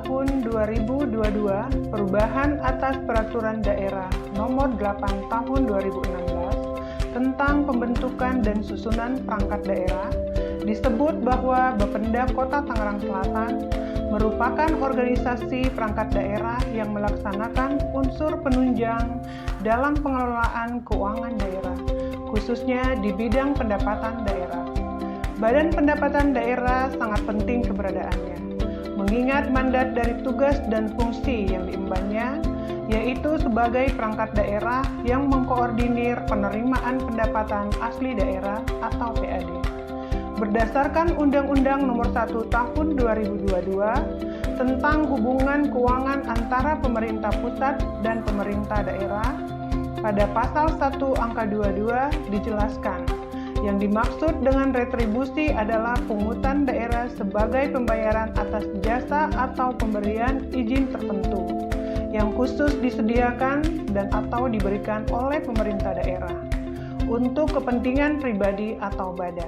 tahun 2022 perubahan atas Peraturan Daerah Nomor 8 Tahun 2016 tentang pembentukan dan susunan perangkat daerah, disebut bahwa Bapenda Kota Tangerang Selatan merupakan organisasi perangkat daerah yang melaksanakan unsur penunjang dalam pengelolaan keuangan daerah, khususnya di bidang pendapatan daerah. Badan Pendapatan Daerah sangat penting keberadaannya, mengingat mandat dari tugas dan fungsi yang diembannya, yaitu sebagai perangkat daerah yang mengkoordinir penerimaan pendapatan asli daerah atau PAD. Berdasarkan Undang-Undang Nomor 1 Tahun 2022 tentang hubungan keuangan antara pemerintah pusat dan pemerintah daerah, pada pasal 1 angka 22 dijelaskan, yang dimaksud dengan retribusi adalah pungutan daerah sebagai pembayaran atas jasa atau pemberian izin tertentu yang khusus disediakan dan atau diberikan oleh pemerintah daerah untuk kepentingan pribadi atau badan.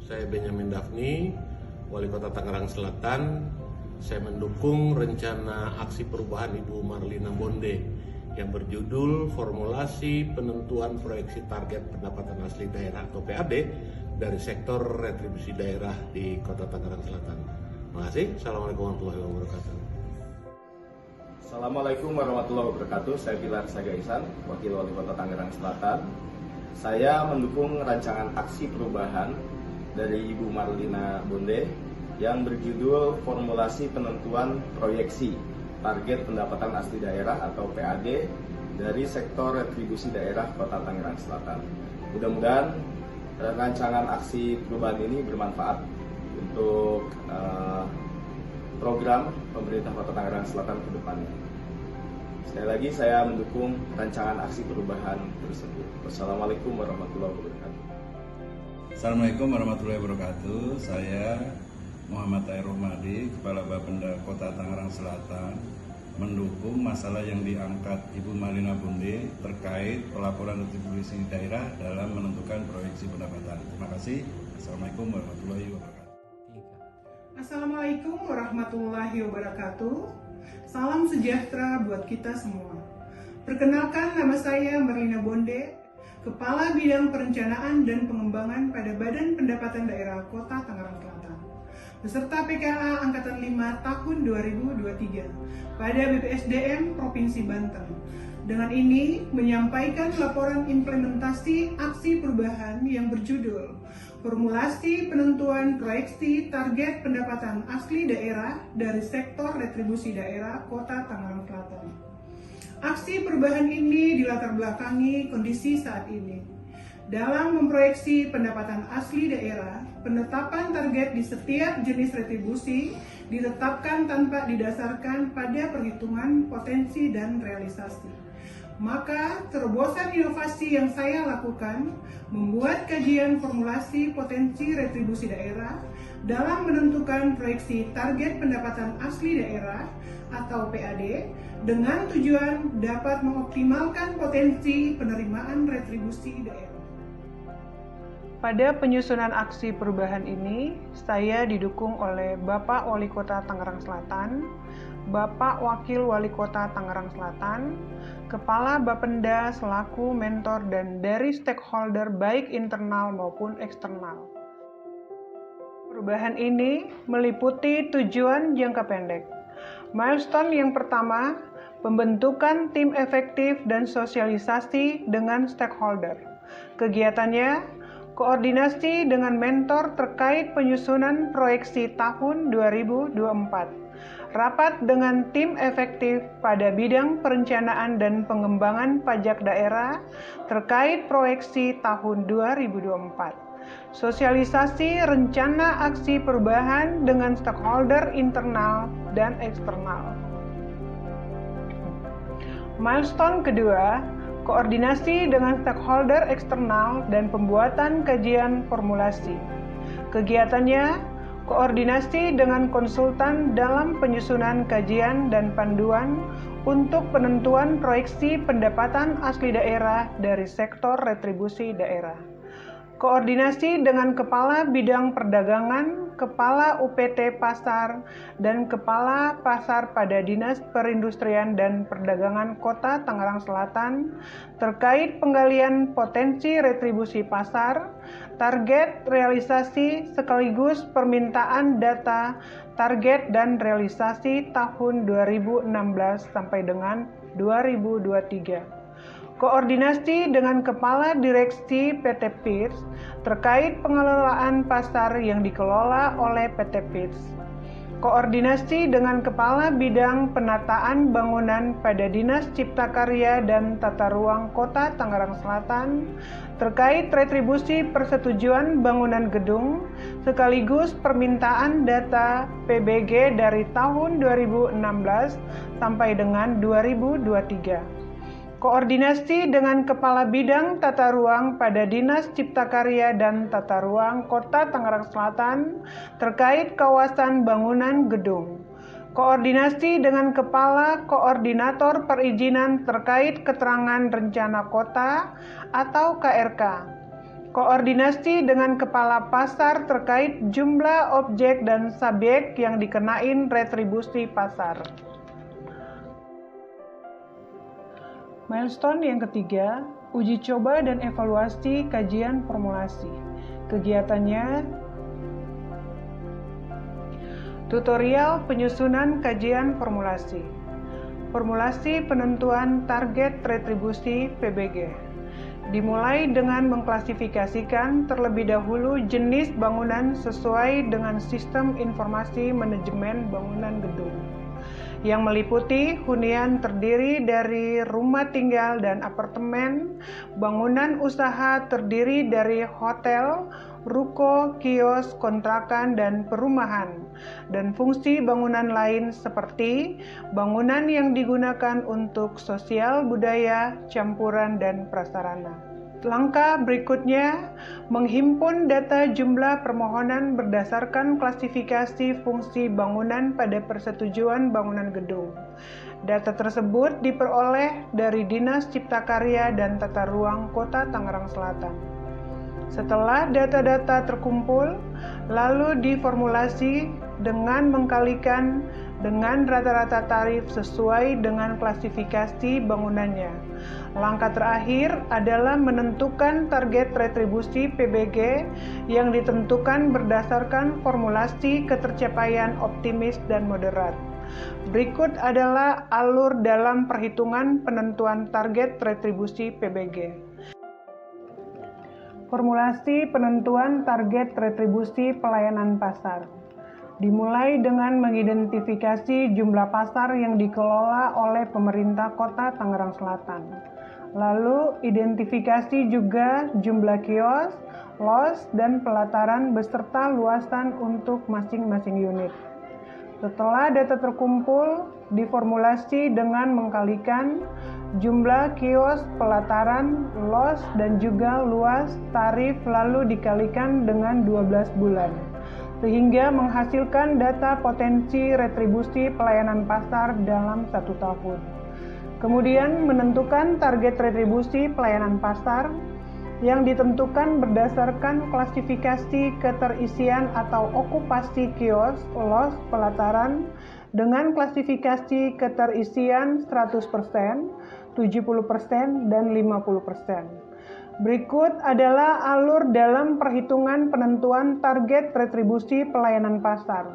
Saya Benyamin Daphni, Wali Kota Tangerang Selatan. Saya mendukung rencana aksi perubahan Ibu Marlina Bonde yang berjudul Formulasi Penentuan Proyeksi Target Pendapatan Asli Daerah atau PAD dari sektor retribusi daerah di Kota Tangerang Selatan. Terima kasih. Assalamualaikum warahmatullahi wabarakatuh. Assalamualaikum warahmatullahi wabarakatuh. Saya Pilar Sagaisan, Wakil Wali Kota Tangerang Selatan. Saya mendukung rancangan aksi perubahan dari Ibu Marlina Bonde yang berjudul Formulasi Penentuan Proyeksi Target Pendapatan Asli Daerah atau PAD dari sektor retribusi daerah Kota Tangerang Selatan. Mudah-mudahan rancangan aksi perubahan ini bermanfaat untuk program pemerintah Kota Tangerang Selatan ke depannya. Sekali lagi saya mendukung rancangan aksi perubahan tersebut. Wassalamualaikum warahmatullahi wabarakatuh. Assalamualaikum warahmatullahi wabarakatuh. Saya Muhammad Tahir Rumadi, Kepala Bapenda Kota Tangerang Selatan, mendukung masalah yang diangkat Ibu Marlina Bonde terkait pelaporan retribusi daerah dalam menentukan proyeksi pendapatan. Terima kasih. Assalamualaikum warahmatullahi wabarakatuh. Assalamualaikum warahmatullahi wabarakatuh. Salam sejahtera buat kita semua. Perkenalkan, nama saya Marlina Bonde, Kepala Bidang Perencanaan dan Pengembangan pada Badan Pendapatan Daerah Kota Tangerang Selatan, beserta PKA Angkatan 5 tahun 2023 pada BPSDM Provinsi Banten. Dengan ini menyampaikan laporan implementasi aksi perubahan yang berjudul Formulasi Penentuan Proyeksi Target Pendapatan Asli Daerah dari Sektor Retribusi Daerah Kota Tangerang Selatan. Aksi perubahan ini dilatar belakangi kondisi saat ini. Dalam memproyeksi pendapatan asli daerah, penetapan target di setiap jenis retribusi ditetapkan tanpa didasarkan pada perhitungan potensi dan realisasi. Maka, terobosan inovasi yang saya lakukan membuat kajian formulasi potensi retribusi daerah dalam menentukan proyeksi target pendapatan asli daerah atau PAD dengan tujuan dapat mengoptimalkan potensi penerimaan retribusi daerah. Pada penyusunan aksi perubahan ini, saya didukung oleh Bapak Wali Kota Tangerang Selatan, Bapak Wakil Wali Kota Tangerang Selatan, Kepala Bapenda selaku mentor dan dari stakeholder baik internal maupun eksternal. Perubahan ini meliputi tujuan jangka pendek. Milestone yang pertama, pembentukan tim efektif dan sosialisasi dengan stakeholder. Kegiatannya, koordinasi dengan mentor terkait penyusunan proyeksi tahun 2024. Rapat dengan tim efektif pada bidang perencanaan dan pengembangan pajak daerah terkait proyeksi tahun 2024. Sosialisasi rencana aksi perubahan dengan stakeholder internal dan eksternal. Milestone kedua, koordinasi dengan stakeholder eksternal dan pembuatan kajian formulasi. Kegiatannya, koordinasi dengan konsultan dalam penyusunan kajian dan panduan untuk penentuan proyeksi pendapatan asli daerah dari sektor retribusi daerah. koordinasi dengan Kepala Bidang Perdagangan, Kepala UPT Pasar, dan Kepala Pasar pada Dinas Perindustrian dan Perdagangan Kota Tangerang Selatan terkait penggalian potensi retribusi pasar, target realisasi sekaligus permintaan data, target dan realisasi tahun 2016 sampai dengan 2023. Koordinasi dengan Kepala Direksi PT PIRS terkait pengelolaan pasar yang dikelola oleh PT PIRS. Koordinasi dengan Kepala Bidang Penataan Bangunan pada Dinas Cipta Karya dan Tata Ruang Kota Tangerang Selatan terkait retribusi persetujuan bangunan gedung sekaligus permintaan data PBG dari tahun 2016 sampai dengan 2023. Koordinasi dengan Kepala Bidang Tata Ruang pada Dinas Cipta Karya dan Tata Ruang Kota Tangerang Selatan terkait kawasan bangunan gedung. Koordinasi dengan Kepala Koordinator Perizinan terkait keterangan rencana kota atau KRK. Koordinasi dengan Kepala Pasar terkait jumlah objek dan subjek yang dikenain retribusi pasar. Milestone yang ketiga, uji coba dan evaluasi kajian formulasi. Kegiatannya, tutorial penyusunan kajian formulasi. Formulasi penentuan target retribusi PBG. Dimulai dengan mengklasifikasikan terlebih dahulu jenis bangunan sesuai dengan Sistem Informasi Manajemen Bangunan Gedung, yang meliputi hunian terdiri dari rumah tinggal dan apartemen, bangunan usaha terdiri dari hotel, ruko, kios, kontrakan, dan perumahan, dan fungsi bangunan lain seperti bangunan yang digunakan untuk sosial budaya, campuran, dan prasarana. Langkah berikutnya, menghimpun data jumlah permohonan berdasarkan klasifikasi fungsi bangunan pada persetujuan bangunan gedung. Data tersebut diperoleh dari Dinas Cipta Karya dan Tata Ruang Kota Tangerang Selatan. Setelah data-data terkumpul, lalu diformulasi dengan mengkalikan dengan rata-rata tarif sesuai dengan klasifikasi bangunannya. Langkah terakhir adalah menentukan target retribusi PBG yang ditentukan berdasarkan formulasi ketercapaian optimis dan moderat. Berikut adalah alur dalam perhitungan penentuan target retribusi PBG. Formulasi penentuan target retribusi pelayanan pasar. Dimulai dengan mengidentifikasi jumlah pasar yang dikelola oleh pemerintah Kota Tangerang Selatan. Lalu identifikasi juga jumlah kios, los, dan pelataran beserta luasan untuk masing-masing unit. Setelah data terkumpul, diformulasi dengan mengkalikan jumlah kios, pelataran, los, dan juga luas tarif lalu dikalikan dengan 12 bulan. Sehingga menghasilkan data potensi retribusi pelayanan pasar dalam 1 tahun. Kemudian menentukan target retribusi pelayanan pasar yang ditentukan berdasarkan klasifikasi keterisian atau okupasi kios, los, pelataran dengan klasifikasi keterisian 100%, 70%, dan 50%. Berikut adalah alur dalam perhitungan penentuan target retribusi pelayanan pasar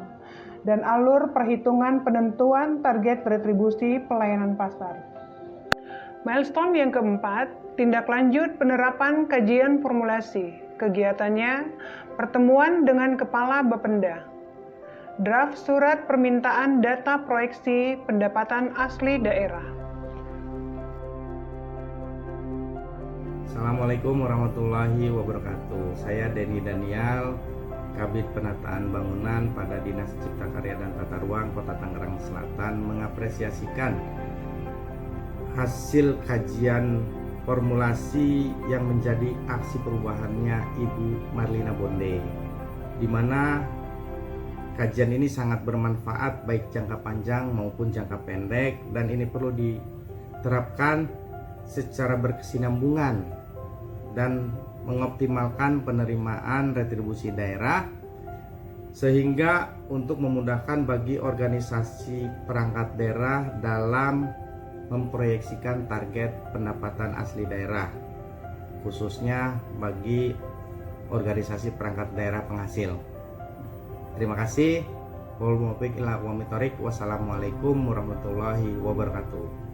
dan alur perhitungan penentuan target retribusi pelayanan pasar. Milestone yang keempat, tindak lanjut penerapan kajian formulasi. Kegiatannya, pertemuan dengan Kepala Bapenda. Draft surat permintaan data proyeksi pendapatan asli daerah. Assalamualaikum warahmatullahi wabarakatuh. Saya Denny Daniel, Kabid Penataan Bangunan pada Dinas Cipta Karya dan Tata Ruang Kota Tangerang Selatan mengapresiasikan hasil kajian formulasi yang menjadi aksi perubahannya Ibu Marlina Bonde, di mana kajian ini sangat bermanfaat baik jangka panjang maupun jangka pendek, dan ini perlu diterapkan secara berkesinambungan dan mengoptimalkan penerimaan retribusi daerah sehingga untuk memudahkan bagi organisasi perangkat daerah dalam memproyeksikan target pendapatan asli daerah, khususnya bagi organisasi perangkat daerah penghasil. Terima kasih. Wassalamualaikum warahmatullahi wabarakatuh.